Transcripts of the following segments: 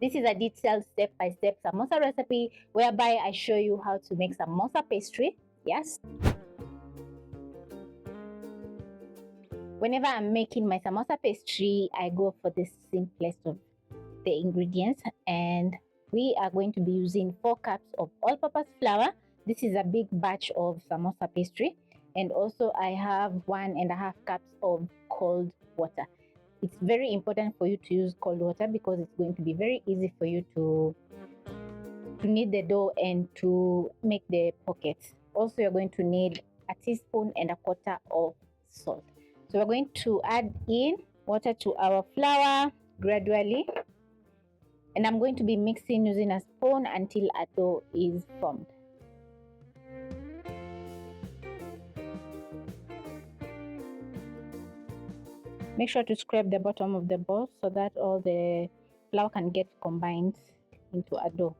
This is a detailed step-by-step samosa recipe whereby I show you how to make samosa pastry. Yes. Whenever I'm making my samosa pastry, I go for the simplest of the ingredients, and we are going to be using 4 cups of all-purpose flour. This is a big batch of samosa pastry, and also I have 1.5 cups of cold water. It's very important for you to use cold water because it's going to be very easy for you to knead the dough and to make the pockets. Also, you're going to need a teaspoon and a quarter of salt. So we're going to add in water to our flour gradually, and I'm going to be mixing using a spoon until a dough is formed. Make sure to scrape the bottom of the bowl so that all the flour can get combined into a dough.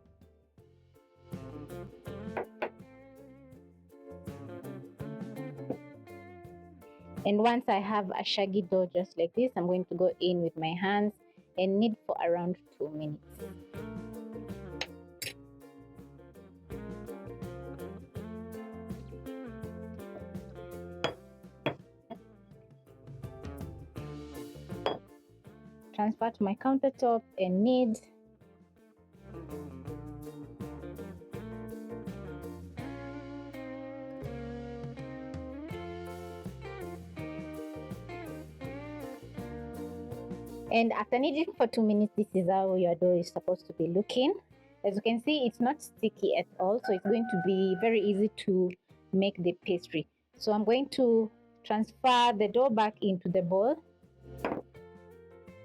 And once I have a shaggy dough just like this, I'm going to go in with my hands and knead for around 2 minutes. Transfer to my countertop and knead. And after kneading for 2 minutes, this is how your dough is supposed to be looking. As you can see, it's not sticky at all, so it's going to be very easy to make the pastry. So I'm going to transfer the dough back into the bowl,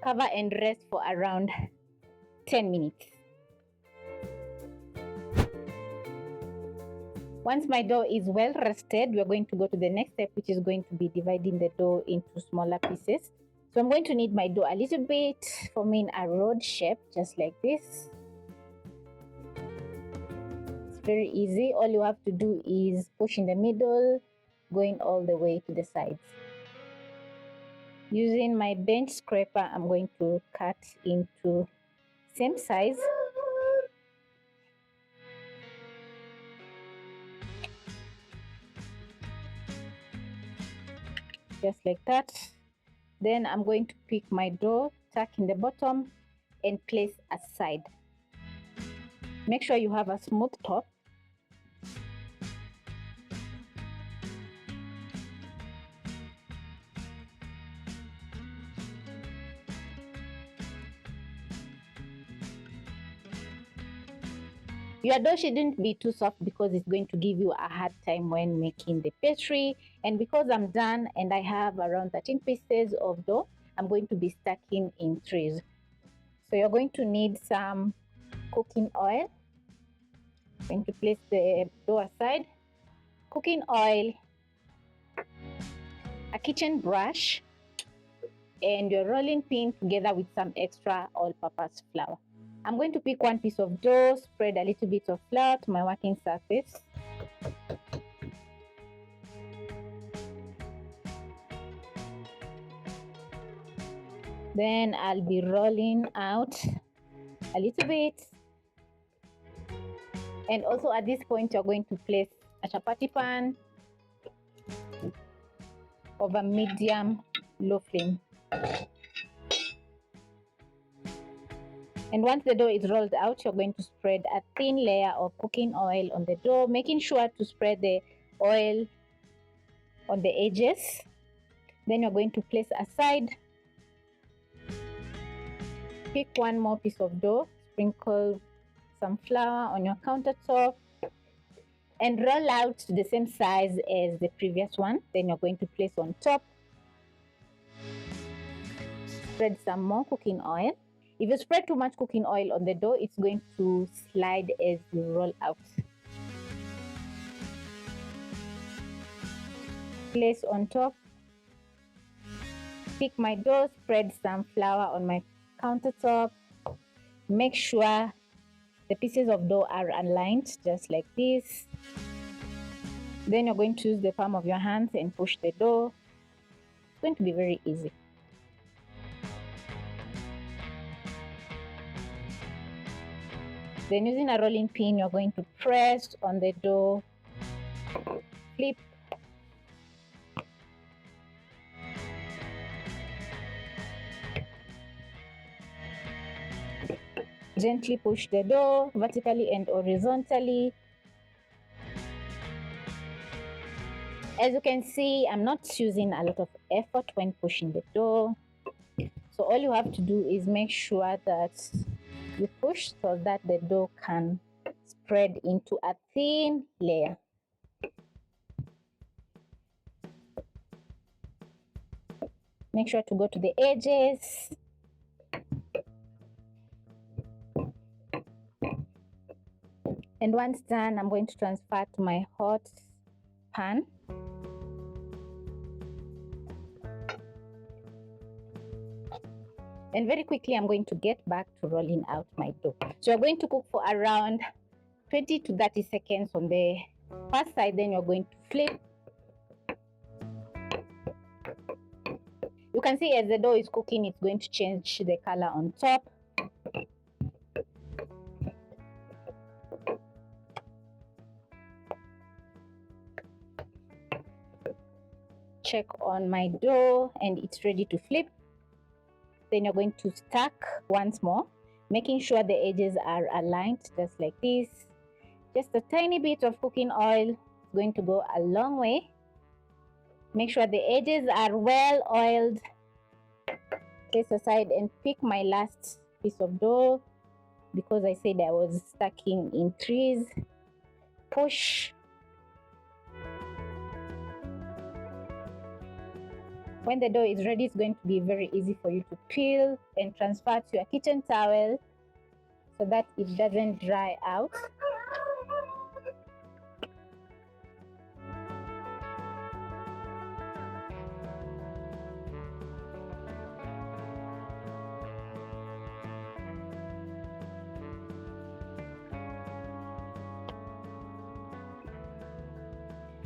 cover and rest for around 10 minutes. Once my dough is well rested, we're going to go to the next step, which is going to be dividing the dough into smaller pieces. So I'm going to knead my dough a little bit, forming a round shape just like this. It's very easy. All you have to do is push in the middle, going all the way to the sides. Using my bench scraper, I'm going to cut into same size. Just like that. Then I'm going to pick my dough, tuck in the bottom, and place aside. Make sure you have a smooth top. Your dough shouldn't be too soft because it's going to give you a hard time when making the pastry. And because I'm done and I have around 13 pieces of dough, I'm going to be stacking in trays. So you're going to need some cooking oil. I'm going to place the dough aside. Cooking oil, a kitchen brush, and your rolling pin together with some extra all-purpose flour. I'm going to pick one piece of dough, spread a little bit of flour to my working surface. Then I'll be rolling out a little bit. And also at this point, you're going to place a chapati pan over medium low flame. And once the dough is rolled out, you're going to spread a thin layer of cooking oil on the dough, making sure to spread the oil on the edges. Then you're going to place aside. Pick one more piece of dough, sprinkle some flour on your countertop, and roll out to the same size as the previous one. Then you're going to place on top. Spread some more cooking oil. If you spread too much cooking oil on the dough, it's going to slide as you roll out. Place on top. Pick my dough, spread some flour on my countertop. Make sure the pieces of dough are aligned, just like this. Then you're going to use the palm of your hands and push the dough. It's going to be very easy. Then using a rolling pin, you're going to press on the dough, flip, gently push the dough vertically and horizontally. As you can see, I'm not using a lot of effort when pushing the dough. So all you have to do is make sure that you push so that the dough can spread into a thin layer. Make sure to go to the edges. And once done, I'm going to transfer to my hot pan. And very quickly, I'm going to get back to rolling out my dough. So you're going to cook for around 20 to 30 seconds on the first side, then you're going to flip. You can see as the dough is cooking, it's going to change the color on top. Check on my dough and it's ready to flip. Then you're going to stack once more, making sure the edges are aligned just like this. Just a tiny bit of cooking oil is going to go a long way. Make sure the edges are well oiled. Place aside and pick my last piece of dough because I said I was stacking in threes. Push. When the dough is ready, it's going to be very easy for you to peel and transfer to your kitchen towel so that it doesn't dry out.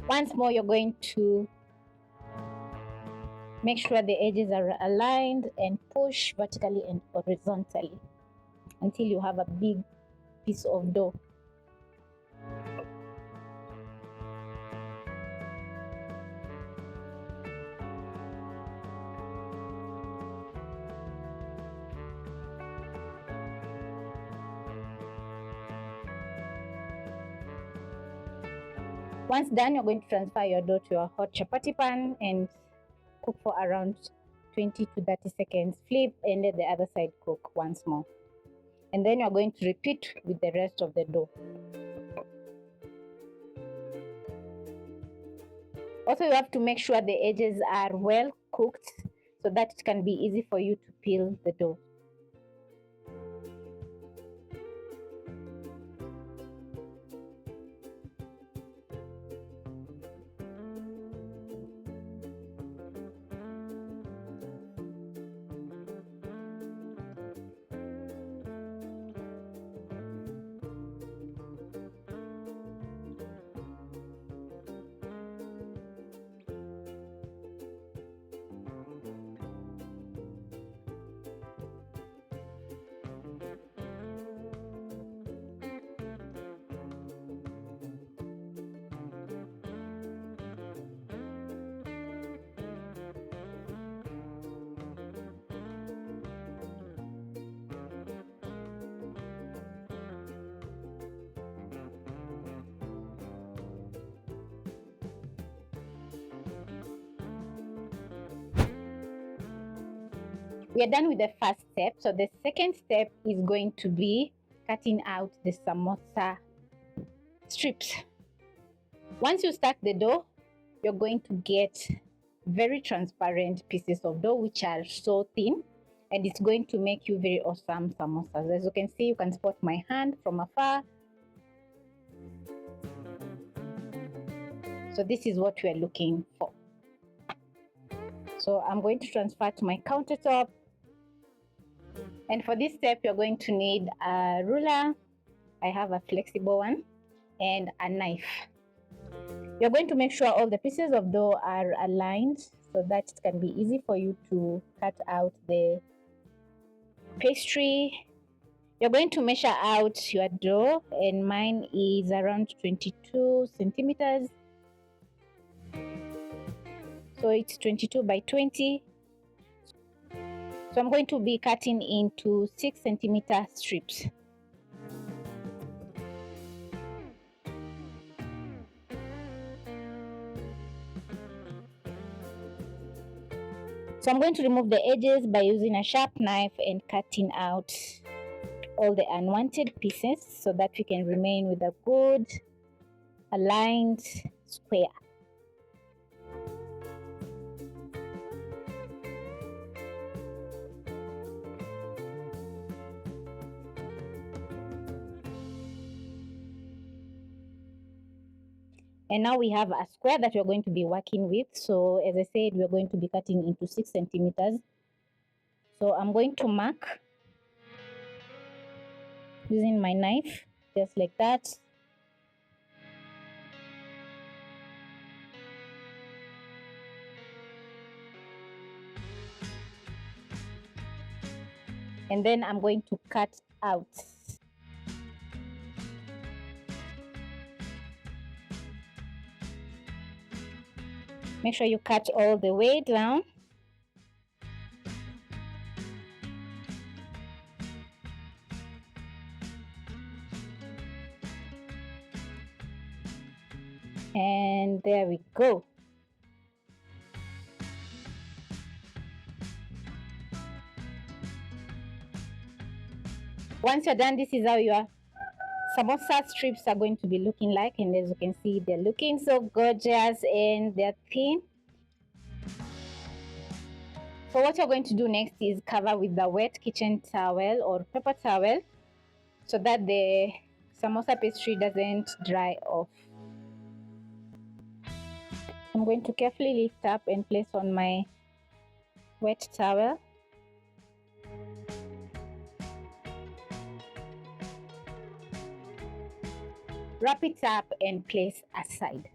Once more, you're going to make sure the edges are aligned and push vertically and horizontally until you have a big piece of dough. Once done, you're going to transfer your dough to your hot chapati pan and cook for around 20 to 30 seconds. Flip and let the other side cook once more. And then you're going to repeat with the rest of the dough. Also, you have to make sure the edges are well cooked so that it can be easy for you to peel the dough. We are done with the first step. So the second step is going to be cutting out the samosa strips. Once you stack the dough, you're going to get very transparent pieces of dough which are so thin, and it's going to make you very awesome samosas. As you can see, you can spot my hand from afar. So this is what we are looking for. So I'm going to transfer to my countertop. And for this step, you're going to need a ruler. I have a flexible one and a knife. You're going to make sure all the pieces of dough are aligned so that it can be easy for you to cut out the pastry. You're going to measure out your dough, and mine is around 22 centimeters. So it's 22 by 20. So I'm going to be cutting into 6 centimeter strips. So I'm going to remove the edges by using a sharp knife and cutting out all the unwanted pieces so that we can remain with a good aligned square. And now we have a square that we're going to be working with. So as I said, we're going to be cutting into 6 centimeters. So I'm going to mark using my knife, just like that. And then I'm going to cut out. Make sure you cut all the way down. And there we go. Once you're done, this is how your samosa strips are going to be looking like, and as you can see, they're looking so gorgeous and they're thin. So what you're going to do next is cover with the wet kitchen towel or paper towel so that the samosa pastry doesn't dry off. I'm going to carefully lift up and place on my wet towel. Wrap it up and place aside.